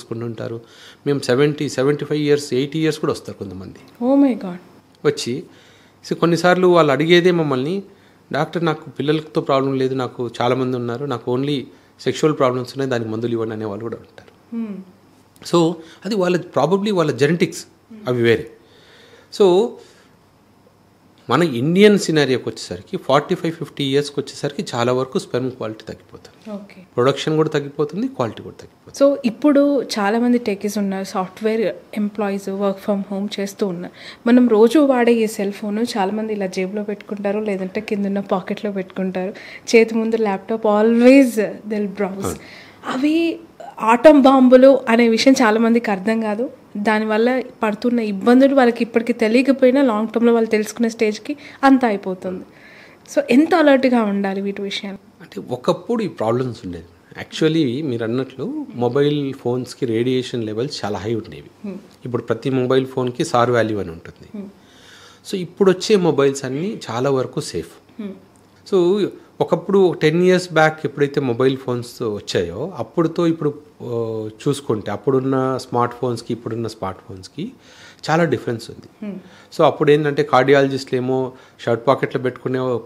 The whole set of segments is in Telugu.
చేసుకుంటుంటారు. మేము 75 ఇయర్స్ 80 ఇయర్స్ కూడా వస్తారు కొంతమంది. Oh my god. వచ్చి కొన్నిసార్లు వాళ్ళు అడిగేదే మమ్మల్ని, డాక్టర్ నాకు పిల్లలతో ప్రాబ్లం లేదు, నాకు చాలామంది ఉన్నారు, నాకు ఓన్లీ సెక్షువల్ ప్రాబ్లమ్స్ ఉన్నాయి, దానికి మందులు ఇవ్వండి అనే వాళ్ళు కూడా ఉంటారు. సో అది వాళ్ళ ప్రాబబ్లీ వాళ్ళ జెనెటిక్స్ అవి వేరే. సో మన ఇండియన్ సినారియోకి వచ్చేసరికి 45-50 ఇయర్స్కి వచ్చేసరికి చాలా వరకు స్పెర్మ్ క్వాలిటీ తగ్గిపోతుంది, ప్రొడక్షన్ కూడా తగ్గిపోతుంది, క్వాలిటీ కూడా తగ్గిపోతుంది. సో ఇప్పుడు చాలామంది టెకీస్ ఉన్నారు, software employees work from home చేస్తూ ఉన్నారు. మనం రోజు వాడే ఈ సెల్ ఫోన్ చాలామంది ఇలా జేబులో పెట్టుకుంటారు, లేదంటే కింద పాకెట్లో పెట్టుకుంటారు, చేతి ముందు ల్యాప్టాప్, ఆల్వేస్ దిల్ బ్రౌజ్. అవి ఆటం బాంబులు అనే విషయం చాలామందికి అర్థం కాదు. దానివల్ల పడుతున్న ఇబ్బందులు వాళ్ళకి ఇప్పటికీ తెలియకపోయినా లాంగ్ టర్మ్లో వాళ్ళు తెలుసుకునే స్టేజ్కి అంతా అయిపోతుంది. సో ఎంత అలర్ట్గా ఉండాలి వీటి విషయాలు? అంటే ఒకప్పుడు ఈ ప్రాబ్లమ్స్ ఉండేది. యాక్చువల్లీ మీరు అన్నట్లు మొబైల్ ఫోన్స్కి రేడియేషన్ లెవెల్స్ చాలా హై ఉండేవి. ఇప్పుడు ప్రతి మొబైల్ ఫోన్కి సార్ వాల్యూ అని ఉంటుంది. సో ఇప్పుడు వచ్చే మొబైల్స్ అన్నీ చాలా వరకు సేఫ్. సో ఒకప్పుడు 10 ఇయర్స్ బ్యాక్ ఎప్పుడైతే మొబైల్ ఫోన్స్ వచ్చాయో అప్పుడుతో ఇప్పుడు చూసుకుంటే అప్పుడున్న స్మార్ట్ ఫోన్స్కి ఇప్పుడున్న స్మార్ట్ ఫోన్స్కి చాలా డిఫరెన్స్ ఉంది. సో అప్పుడు ఏంటంటే కార్డియాలజిస్టులు ఏమో షర్ట్ పాకెట్లో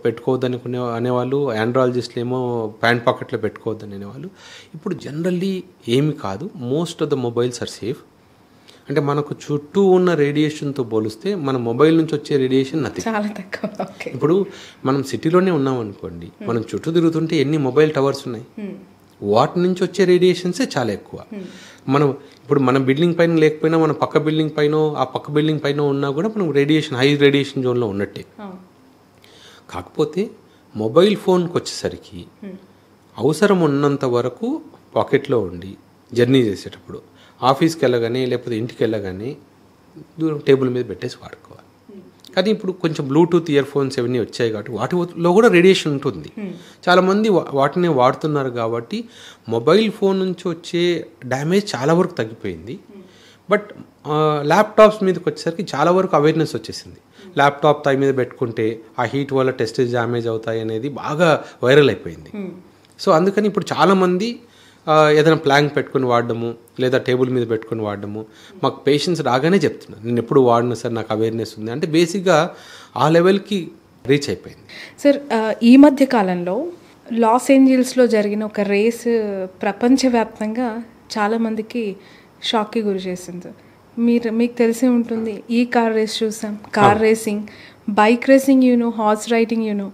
పెట్టుకోవద్దని అనేవాళ్ళు, ఆండ్రాలజిస్టులు ఏమో ప్యాంట్ పాకెట్లో పెట్టుకోవద్దని అనేవాళ్ళు. ఇప్పుడు జనరల్లీ ఏమి కాదు, most of the mobiles are safe. అంటే మనకు చుట్టూ ఉన్న రేడియేషన్తో పోలిస్తే మన మొబైల్ నుంచి వచ్చే రేడియేషన్ చాలా తక్కువ. ఇప్పుడు మనం సిటీలోనే ఉన్నాం అనుకోండి, మనం చుట్టూ తిరుగుతుంటే ఎన్ని మొబైల్ టవర్స్ ఉన్నాయి, వాటి నుంచి వచ్చే రేడియేషన్సే చాలా ఎక్కువ. మనం ఇప్పుడు మన బిల్డింగ్ పైన లేకపోయినా మన పక్క బిల్డింగ్ పైన ఆ పక్క బిల్డింగ్ పైన ఉన్నా కూడా మనం హై రేడియేషన్ జోన్లో ఉన్నట్టే. కాకపోతే మొబైల్ ఫోన్కి వచ్చేసరికి అవసరం ఉన్నంత వరకు పాకెట్లో ఉండి జర్నీ చేసేటప్పుడు, ఆఫీస్కి వెళ్ళగానే లేకపోతే ఇంటికి వెళ్ళగానే దూరం టేబుల్ మీద పెట్టేసి వాడుకోవాలి. కానీ ఇప్పుడు కొంచెం బ్లూటూత్ ఇయర్ ఫోన్స్ ఇవన్నీ వచ్చాయి కాబట్టి వాటిలో కూడా రేడియేషన్ ఉంటుంది. చాలామంది వాటిని వాడుతున్నారు కాబట్టి మొబైల్ ఫోన్ నుంచి వచ్చే డ్యామేజ్ చాలా వరకు తగ్గిపోయింది. బట్ ల్యాప్టాప్స్ మీదకి వచ్చేసరికి చాలా వరకు అవేర్నెస్ వచ్చేసింది. ల్యాప్టాప్ తాయి మీద పెట్టుకుంటే ఆ హీట్ వల్ల టెస్టేజ్ డ్యామేజ్ అవుతాయి అనేది బాగా వైరల్ అయిపోయింది. సో అందుకని ఇప్పుడు చాలామంది ఏదైనా ప్లాంక్ పెట్టుకుని వాడడము లేదా టేబుల్ మీద పెట్టుకుని వాడడము, మాకు పేషెంట్స్ రాగానే చెప్తున్నాను, నేను ఎప్పుడు వాడినా సార్ నాకు అవేర్నెస్ ఉంది అంటే బేసిక్గా ఆ లెవెల్కి రీచ్ అయిపోయింది. సార్ ఈ మధ్య కాలంలో లాస్ ఏంజల్స్లో జరిగిన ఒక రేస్ ప్రపంచవ్యాప్తంగా చాలామందికి షాక్కి గురి చేసింది. మీకు తెలిసే ఉంటుంది, ఈ కార్ రేస్ చూసాం, car racing, bike racing horse riding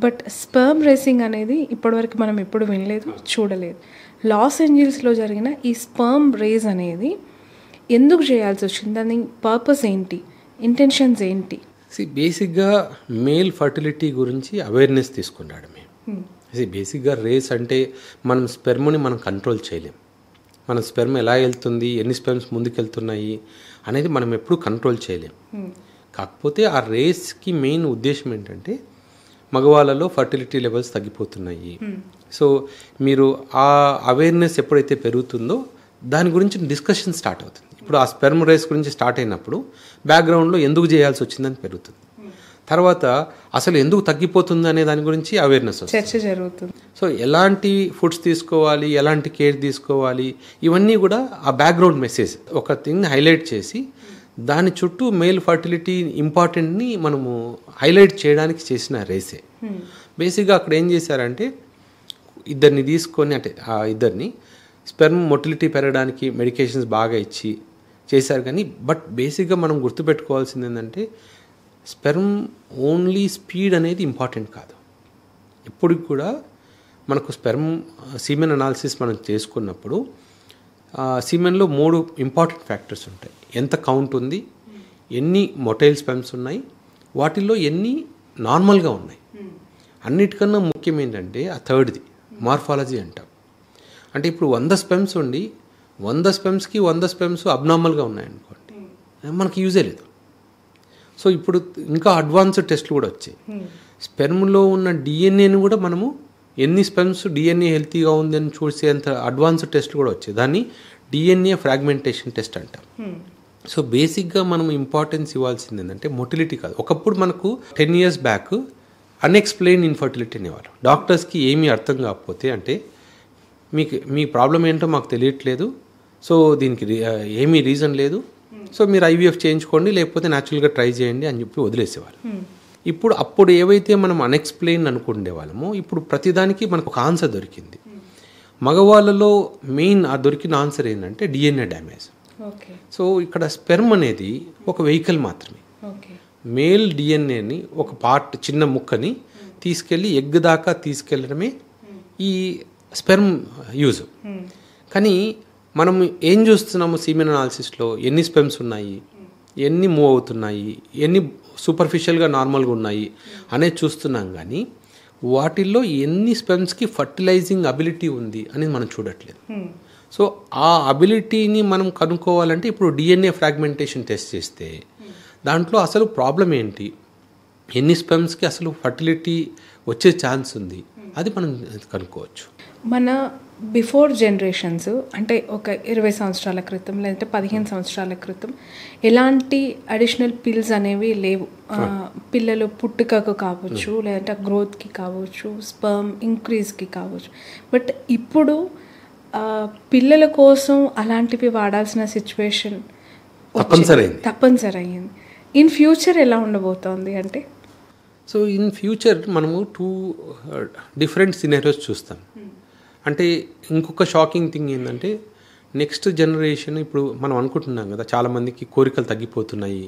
but sperm racing అనేది ఇప్పటివరకు మనం ఎప్పుడు వినలేదు, చూడలేదు. లాస్ ఏంజల్స్లో జరిగిన ఈ స్పెర్మ్ రేస్ అనేది ఎందుకు చేయాల్సి వచ్చింది? దాని పర్పస్ ఏంటి, ఇంటెన్షన్స్ ఏంటి? బేసిక్గా మేల్ ఫర్టిలిటీ గురించి అవేర్నెస్ తీసుకున్నాడు మేము. బేసిక్గా రేస్ అంటే మనం స్పెర్మ్ని మనం కంట్రోల్ చేయలేం. మన స్పెర్మ్ ఎలా వెళ్తుంది, ఎన్ని స్పెర్మ్స్ ముందుకు వెళ్తున్నాయి అనేది మనం ఎప్పుడు కంట్రోల్ చేయలేం. కాకపోతే ఆ రేస్కి మెయిన్ ఉద్దేశం ఏంటంటే మగవాళ్ళలో ఫర్టిలిటీ లెవెల్స్ తగ్గిపోతున్నాయి. సో మీరు ఆ అవేర్నెస్ ఎప్పుడైతే పెరుగుతుందో దాని గురించి డిస్కషన్ స్టార్ట్ అవుతుంది. ఇప్పుడు ఆ స్పెర్మ్ రేస్ గురించి స్టార్ట్ అయినప్పుడు బ్యాక్గ్రౌండ్లో ఎందుకు చేయాల్సి వచ్చిందని పెరుగుతుంది. తర్వాత అసలు ఎందుకు తగ్గిపోతుంది అనే దాని గురించి అవేర్నెస్ వస్తుంది, చర్చ జరుగుతుంది. సో ఎలాంటి ఫుడ్స్ తీసుకోవాలి, ఎలాంటి కేర్ తీసుకోవాలి, ఇవన్నీ కూడా ఆ బ్యాక్గ్రౌండ్ మెసేజ్ ఒక థింగ్ హైలైట్ చేసి దాని చుట్టూ మేల్ ఫర్టిలిటీ ఇంపార్టెంట్ని మనము హైలైట్ చేయడానికి చేసిన రేసే. బేసిక్గా అక్కడ ఏం చేశారంటే ఇద్దరిని తీసుకొని, అంటే ఆ ఇద్దరిని స్పెర్మ్ మొటిలిటీ పెరగడానికి మెడికేషన్స్ బాగా ఇచ్చి చేశారు. కానీ బట్ బేసిక్గా మనం గుర్తుపెట్టుకోవాల్సింది ఏంటంటే స్పెర్మ్ ఓన్లీ స్పీడ్ అనేది ఇంపార్టెంట్ కాదు. ఇప్పటికి కూడా మనకు స్పెర్మ్ సీమెన్ అనాలిసిస్ మనం చేసుకున్నప్పుడు సీమెన్లో 3 ఇంపార్టెంట్ ఫ్యాక్టర్స్ ఉంటాయి. ఎంత కౌంట్ ఉంది, ఎన్ని మొటైల్ స్పెర్మ్స్ ఉన్నాయి, వాటిల్లో ఎన్ని నార్మల్గా ఉన్నాయి. అన్నిటికన్నా ముఖ్యం ఏంటంటే ఆ థర్డ్ది మార్ఫాలజీ అంటాం. అంటే ఇప్పుడు 100 స్పెర్మ్స్ ఉండి 100 స్పెర్మ్స్కి 100 స్పెర్మ్స్ అబ్నార్మల్గా ఉన్నాయనుకోండి, మనకి యూజే లేదు. సో ఇప్పుడు ఇంకా అడ్వాన్స్డ్ టెస్ట్లు కూడా వచ్చాయి. స్పెర్మ్లో ఉన్న డిఎన్ఏని కూడా మనము ఎన్ని స్పెర్మ్స్ డిఎన్ఏ హెల్తీగా ఉందని చూసేంత అడ్వాన్స్డ్ టెస్ట్ కూడా వచ్చాయి. దాన్ని డిఎన్ఏ ఫ్రాగ్మెంటేషన్ టెస్ట్ అంటాం. సో బేసిక్గా మనం ఇంపార్టెన్స్ ఇవ్వాల్సింది ఏంటంటే మొటిలిటీ కాదు. ఒకప్పుడు మనకు 10 ఇయర్స్ బ్యాక్ అన్ఎక్స్ప్లెయిన్ ఇన్ఫర్టిలిటీ అనేవారు. డాక్టర్స్కి ఏమీ అర్థం కాకపోతే అంటే మీ ప్రాబ్లం ఏంటో మాకు తెలియట్లేదు, సో దీనికి ఏమీ రీజన్ లేదు, సో మీరు ఐవీఎఫ్ చేయించుకోండి లేకపోతే న్యాచురల్గా ట్రై చేయండి అని చెప్పి వదిలేసేవాళ్ళు. అప్పుడు ఏవైతే మనం అన్ఎక్స్ప్లెయిన్ అనుకుండే వాళ్ళమో ఇప్పుడు ప్రతిదానికి మనకు ఒక ఆన్సర్ దొరికింది. మగవాళ్ళలో మెయిన్ ఆ దొరికిన ఆన్సర్ ఏంటంటే డిఎన్ఏ డ్యామేజ్. సో ఇక్కడ స్పెర్మ్ అనేది ఒక వెహికల్ మాత్రమే. మేల్ డిఎన్ఏని ఒక పార్ట్ చిన్న ముక్కని తీసుకెళ్ళి ఎగ్ దాకా తీసుకెళ్ళడమే ఈ స్పెర్మ్ యూజ్. కానీ మనం ఏం చూస్తున్నాము సీమెన్ అనాలిసిస్లో ఎన్ని స్పెర్మ్స్ ఉన్నాయి, ఎన్ని మూవ్ అవుతున్నాయి, ఎన్ని సూపర్ఫిషియల్గా నార్మల్గా ఉన్నాయి అనేది చూస్తున్నాం. కానీ వాటిల్లో ఎన్ని స్పెర్మ్స్కి ఫర్టిలైజింగ్ అబిలిటీ ఉంది అనేది మనం చూడట్లేదు. సో ఆ అబిలిటీని మనం కనుక్కోవాలంటే ఇప్పుడు డిఎన్ఏ ఫ్రాగ్మెంటేషన్ టెస్ట్ చేస్తే దాంట్లో అసలు ప్రాబ్లం ఏంటి, ఎన్ని స్పెర్మ్స్కి అసలు ఫర్టిలిటీ వచ్చే ఛాన్స్ ఉంది, అది మనం కనుక్కోవచ్చు. మన బిఫోర్ జనరేషన్స్ అంటే ఒక 20 సంవత్సరాల క్రితం లేదంటే 15 సంవత్సరాల క్రితం ఎలాంటి అడిషనల్ పిల్స్ అనేవి లేవు. పిల్లలు పుట్టుకకు కావచ్చు, లేదంటే గ్రోత్కి కావచ్చు, స్పర్మ్ ఇంక్రీజ్కి కావచ్చు. బట్ ఇప్పుడు పిల్లల కోసం అలాంటివి వాడాల్సిన సిచ్యువేషన్ తప్పనిసరి అయ్యింది. ఇన్ ఫ్యూచర్ ఎలా ఉండబోతోంది అంటే, సో ఇన్ ఫ్యూచర్ మనము 2 డిఫరెంట్ సినారియోస్ చూస్తాం. అంటే ఇంకొక షాకింగ్ థింగ్ ఏంటంటే నెక్స్ట్ జనరేషన్ ఇప్పుడు మనం అనుకుంటున్నాం కదా చాలామందికి కోరికలు తగ్గిపోతున్నాయి,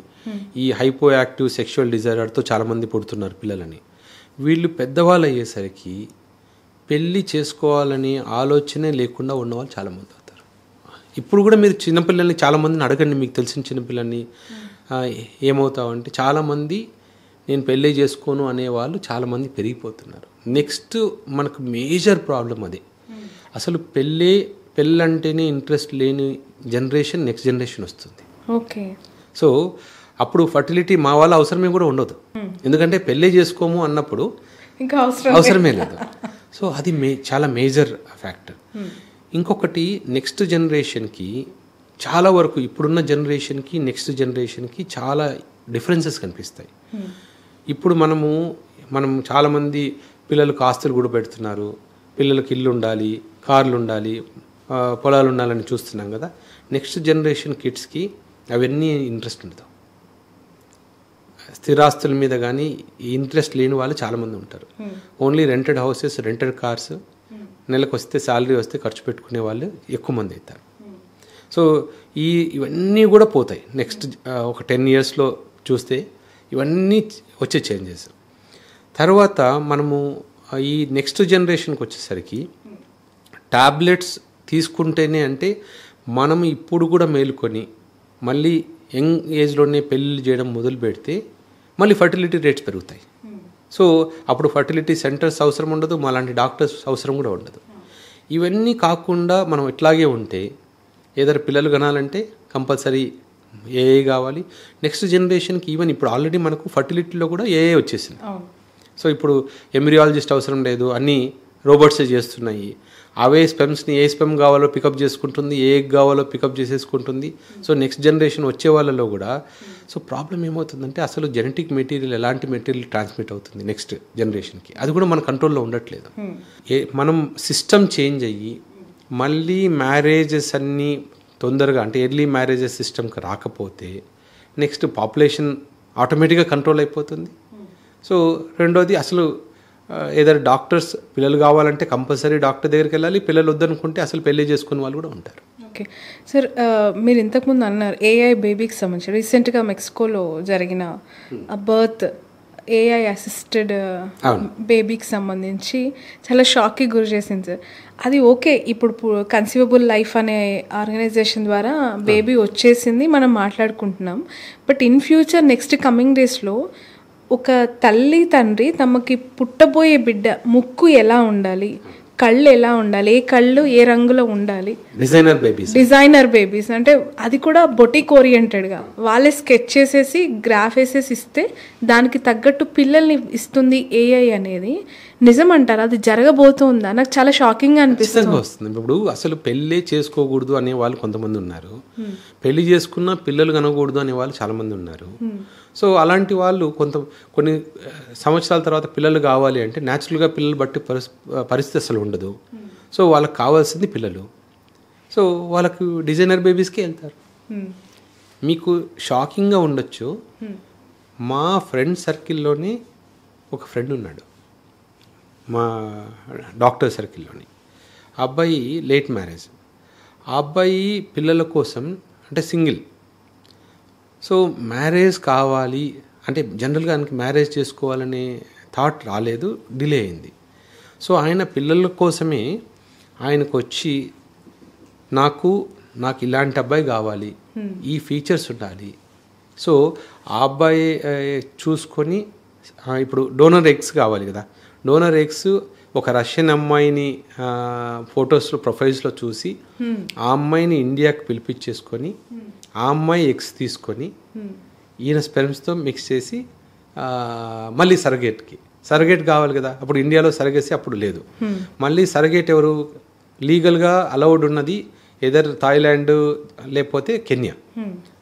ఈ హైపో యాక్టివ్ సెక్షువల్ డిజైర్తో చాలామంది పుడుతున్నారు పిల్లలని. వీళ్ళు పెద్దవాళ్ళు అయ్యేసరికి పెళ్ళి చేసుకోవాలని ఆలోచనే లేకుండా ఉన్నవాళ్ళు చాలామంది అవుతారు. ఇప్పుడు కూడా మీరు చిన్నపిల్లల్ని చాలామందిని అడగండి, మీకు తెలిసిన చిన్నపిల్లల్ని ఏమవుతావంటే చాలామంది నేను పెళ్ళి చేసుకోను అనేవాళ్ళు చాలామంది పెరిగిపోతున్నారు. నెక్స్ట్ మనకు మేజర్ ప్రాబ్లం అదే. అసలు పెళ్ళంటేనే ఇంట్రెస్ట్ లేని జనరేషన్ నెక్స్ట్ జనరేషన్ వస్తుంది. ఓకే. సో అప్పుడు ఫర్టిలిటీ మా వాళ్ళ అవసరమే కూడా ఉండదు, ఎందుకంటే పెళ్ళి చేసుకోము అన్నప్పుడు ఇంకా అవసరమే లేదు. సో అది చాలా మేజర్ ఫ్యాక్టర్. ఇంకొకటి నెక్స్ట్ జనరేషన్కి చాలా వరకు ఇప్పుడున్న జనరేషన్కి నెక్స్ట్ జనరేషన్కి చాలా డిఫరెన్సెస్ కనిపిస్తాయి. ఇప్పుడు మనం చాలామంది పిల్లలకు ఆస్తులు కూడా పెడుతున్నారు, పిల్లలకు ఇల్లు ఉండాలి, కార్లు ఉండాలి, పొలాలు ఉండాలని చూస్తున్నాం కదా. నెక్స్ట్ జనరేషన్ కిడ్స్కి అవన్నీ ఇంట్రెస్ట్ ఉండదు. స్థిరాస్తుల మీద కానీ ఇంట్రెస్ట్ లేని వాళ్ళు చాలామంది ఉంటారు. Only rented houses, rented cars, నెలకు వస్తే శాలరీ వస్తే ఖర్చు పెట్టుకునే వాళ్ళు ఎక్కువ మంది అవుతారు. సో ఇవన్నీ కూడా పోతాయి నెక్స్ట్ ఒక 10 yearsలో చూస్తే ఇవన్నీ వచ్చే చేంజెస్. తర్వాత మనము ఈ నెక్స్ట్ జనరేషన్కి వచ్చేసరికి టాబ్లెట్స్ తీసుకుంటేనే అంటే మనం ఇప్పుడు కూడా మేలుకొని మళ్ళీ యంగ్ ఏజ్లోనే పెళ్ళిళ్ళు చేయడం మొదలు పెడితే మళ్ళీ ఫర్టిలిటీ రేట్స్ పెరుగుతాయి. సో అప్పుడు ఫర్టిలిటీ సెంటర్స్ అవసరం ఉండదు, అలాంటి డాక్టర్స్ అవసరం కూడా ఉండదు. ఇవన్నీ కాకుండా మనం ఇట్లాగే ఉంటే ఏదైనా పిల్లలు కనాలంటే కంపల్సరీ ఏఏ కావాలి. నెక్స్ట్ జనరేషన్కి ఈవెన్ ఇప్పుడు ఆల్రెడీ మనకు ఫర్టిలిటీలో కూడా ఏఏ వచ్చేసింది. సో ఇప్పుడు ఎంబ్రియాలజిస్ట్ అవసరం లేదు, అన్నీ రోబోట్సే చేస్తున్నాయి. అవే స్పెమ్స్ని ఏ స్పెమ్ కావాలో పికప్ చేసుకుంటుంది, ఏ ఎగ్ కావాలో పికప్ చేసేసుకుంటుంది. సో నెక్స్ట్ జనరేషన్ వచ్చే వాళ్ళలో కూడా సో ప్రాబ్లం ఏమవుతుందంటే అసలు జెనెటిక్ మెటీరియల్ ఎలాంటి మెటీరియల్ ట్రాన్స్మిట్ అవుతుంది నెక్స్ట్ జనరేషన్కి, అది కూడా మన కంట్రోల్లో ఉండట్లేదు. మనం సిస్టమ్ చేంజ్ అయ్యి మళ్ళీ మ్యారేజెస్ అన్నీ తొందరగా అంటే ఎర్లీ మ్యారేజెస్ సిస్టమ్కి రాకపోతే నెక్స్ట్ పాపులేషన్ ఆటోమేటిక్గా కంట్రోల్ అయిపోతుంది. సో రెండోది అసలు ఏదైనా డాక్టర్స్ పిల్లలు కావాలంటే కంపల్సరీ డాక్టర్ దగ్గరికి వెళ్ళాలి, పిల్లలు వద్దనుకుంటే అసలు పెళ్లి చేసుకునే వాళ్ళు కూడా ఉంటారు. ఓకే సార్, మీరు ఇంతకుముందు అన్నారు ఏఐ బేబీకి సంబంధించి రీసెంట్గా మెక్సికోలో జరిగిన బర్త్ ఏఐ అసిస్టెడ్ బేబీకి సంబంధించి చాలా షాక్కి గురి చేసింది సార్. అది ఓకే, ఇప్పుడు కన్సీవబుల్ లైఫ్ అనే ఆర్గనైజేషన్ ద్వారా బేబీ వచ్చేసింది, మనం మాట్లాడుకుంటున్నాం. But in future next coming డేస్లో ఒక తల్లి తండ్రి తమకి పుట్టబోయే బిడ్డ ముక్కు ఎలా ఉండాలి, కళ్ళు ఎలా ఉండాలి, ఏ కళ్ళు ఏ రంగులో ఉండాలి, డిజైనర్ బేబీస్ అంటే అది కూడా బొటిక్ ఓరియంటెడ్గా వాళ్ళే స్కెచ్ చేసేసి గ్రాఫ్ వేసేసి ఇస్తే దానికి తగ్గట్టు పిల్లల్ని ఇస్తుంది ఏఐ అనేది నిజం అంటారా? అది జరగబోతుందా? నాకు చాలా షాకింగ్గా అనిపిస్తుంది. వస్తుంది. ఇప్పుడు అసలు పెళ్ళే చేసుకోకూడదు అనే వాళ్ళు కొంతమంది ఉన్నారు, పెళ్లి చేసుకున్న పిల్లలు కనకూడదు అనే వాళ్ళు చాలామంది ఉన్నారు. సో అలాంటి వాళ్ళు కొన్ని సంవత్సరాల తర్వాత పిల్లలు కావాలి అంటే న్యాచురల్గా పిల్లలు బట్టి పరిస్థితి అసలు ఉండదు. సో వాళ్ళకి కావాల్సింది పిల్లలు. సో వాళ్ళకు డిజైనర్ బేబీస్కి వెళ్తారు. మీకు షాకింగ్గా ఉండొచ్చు, మా ఫ్రెండ్ సర్కిల్లోనే ఒక ఫ్రెండ్ ఉన్నాడు, మా డాక్టర్ సర్కిల్లోని. ఆ అబ్బాయి లేట్ మ్యారేజ్. ఆ అబ్బాయి పిల్లల కోసం అంటే సింగిల్. సో మ్యారేజ్ కావాలి అంటే జనరల్గా ఆయనకి మ్యారేజ్ చేసుకోవాలనే థాట్ రాలేదు, డిలే అయింది. సో ఆయన పిల్లల కోసమే ఆయనకు వచ్చి నాకు ఇలాంటి అబ్బాయి కావాలి, ఈ ఫీచర్స్ ఉండాలి. సో ఆ అబ్బాయి చూసుకొని ఇప్పుడు డోనర్ ఎగ్స్ కావాలి కదా, డోనర్ ఎగ్స్ ఒక రష్యన్ అమ్మాయిని ఫొటోస్లో ప్రొఫైల్స్లో చూసి ఆ అమ్మాయిని ఇండియాకి పిలిపించేసుకొని ఆ అమ్మాయి ఎగ్స్ తీసుకొని ఈయన స్పెర్మ్స్తో మిక్స్ చేసి మళ్ళీ సరగేట్ కావాలి కదా. అప్పుడు ఇండియాలో సరగేసి అప్పుడు లేదు. మళ్ళీ సరగేట్ ఎవరు లీగల్గా అలౌడ్ ఉన్నది ఎదర్ థాయిలాండ్ లేకపోతే కెన్యా.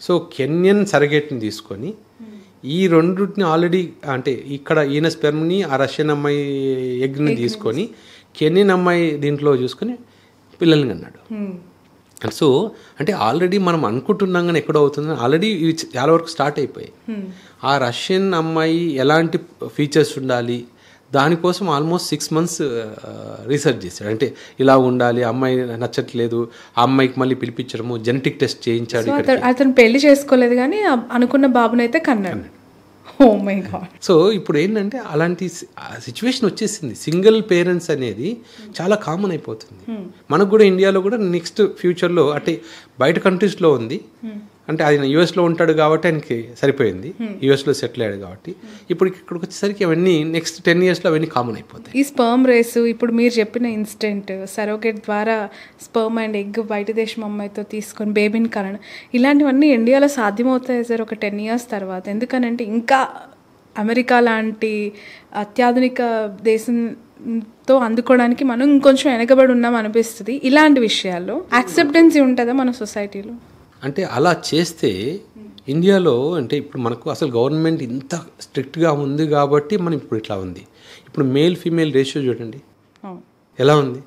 సో కెన్యన్ సరగేట్ని తీసుకొని ఈ రెండుని ఆల్రెడీ అంటే ఇక్కడ ఈయన స్పెర్మ్ని ఆ రష్యన్ అమ్మాయి ఎగ్ని తీసుకొని కెన్యన్ అమ్మాయి దీంట్లో చూసుకొని పిల్లల్ని అన్నాడు. సో అంటే ఆల్రెడీ మనం అనుకుంటున్నాం కానీ ఎక్కడో అవుతుంది, ఆల్రెడీ ఇవి చాలా వరకు స్టార్ట్ అయిపోయాయి. ఆ రష్యన్ అమ్మాయి ఎలాంటి ఫీచర్స్ ఉండాలి దానికోసం ఆల్మోస్ట్ 6 months రీసెర్చ్ చేశాడు. అంటే ఇలా ఉండాలి, అమ్మాయి నచ్చట్లేదు, ఆ అమ్మాయికి మళ్ళీ పిలిపించడము, జెనెటిక్ టెస్ట్ చేయించాడు. అతను పెళ్లి చేసుకోలేదు కానీ అనుకున్న బాబునైతే కన్నాడు. ఓ మై గాడ్. సో ఇప్పుడు ఏంటంటే అలాంటి సిచ్యువేషన్ వచ్చేసింది. సింగిల్ పేరెంట్స్ అనేది చాలా కామన్ అయిపోతుంది. మనకు కూడా ఇండియాలో కూడా నెక్స్ట్ ఫ్యూచర్లో అంటే బయట కంట్రీస్లో ఉంది. అంటే ఆయన యూఎస్లో ఉంటాడు కాబట్టి ఆయనకి సరిపోయింది, యూఎస్లో సెటిల్ అయ్యాడు కాబట్టి. ఇప్పుడు ఇక్కడికి వచ్చేసరికి అవన్నీ నెక్స్ట్ 10 yearsలో అవన్నీ కామన్ అయిపోతాయి. ఈ స్పర్మ్ రేసు ఇప్పుడు మీరు చెప్పిన ఇన్సిడెంట్, సరోగేట్ ద్వారా స్పర్మ్ అండ్ ఎగ్ బయట దేశం అమ్మాయితో తీసుకొని బేబీని కనడం, ఇలాంటివన్నీ ఇండియాలో సాధ్యమవుతాయి సార్ ఒక 10 years తర్వాత. ఎందుకనంటే ఇంకా అమెరికా లాంటి అత్యాధునిక దేశంతో అందుకోవడానికి మనం ఇంకొంచెం వెనకబడి ఉన్నాం అనిపిస్తుంది. ఇలాంటి విషయాల్లో యాక్సెప్టెన్సీ ఉంటుందా మన సొసైటీలో? అంటే అలా చేస్తే ఇండియాలో అంటే ఇప్పుడు మనకు అసలు గవర్నమెంట్ ఇంత స్ట్రిక్ట్గా ఉంది కాబట్టి మనం ఇప్పుడు ఇట్లా ఉంది. ఇప్పుడు మేల్ ఫీమేల్ రేషియో చూడండి ఎలా ఉంది.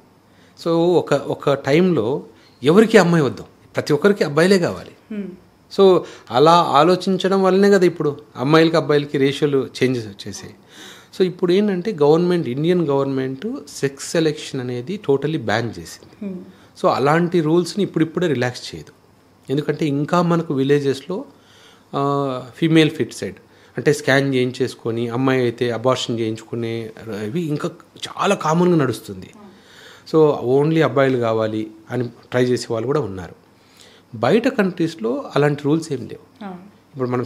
సో ఒక టైంలో ఎవరికి అమ్మాయి వద్దాం, ప్రతి ఒక్కరికి అబ్బాయిలే కావాలి. సో అలా ఆలోచించడం వల్లనే కదా ఇప్పుడు అమ్మాయిలకి అబ్బాయిలకి రేషియోలు చేంజెస్ వచ్చేసాయి. సో ఇప్పుడు ఏంటంటే ఇండియన్ గవర్నమెంట్ సెక్స్ సెలెక్షన్ అనేది టోటలీ బ్యాన్ చేసింది. సో అలాంటి రూల్స్ని ఇప్పుడిప్పుడే రిలాక్స్ చేయదు. ఎందుకంటే ఇంకా మనకు విలేజెస్లో ఫీమేల్ ఫిట్ సైడ్ అంటే స్కాన్ చేయించేసుకొని అమ్మాయి అయితే అబార్షన్ చేయించుకునే ఇవి ఇంకా చాలా కామన్గా నడుస్తుంది. సో ఓన్లీ అబ్బాయిలు కావాలి అని ట్రై చేసే వాళ్ళు కూడా ఉన్నారు. బయట కంట్రీస్లో అలాంటి రూల్స్ ఏం లేవు. ఇప్పుడు మనం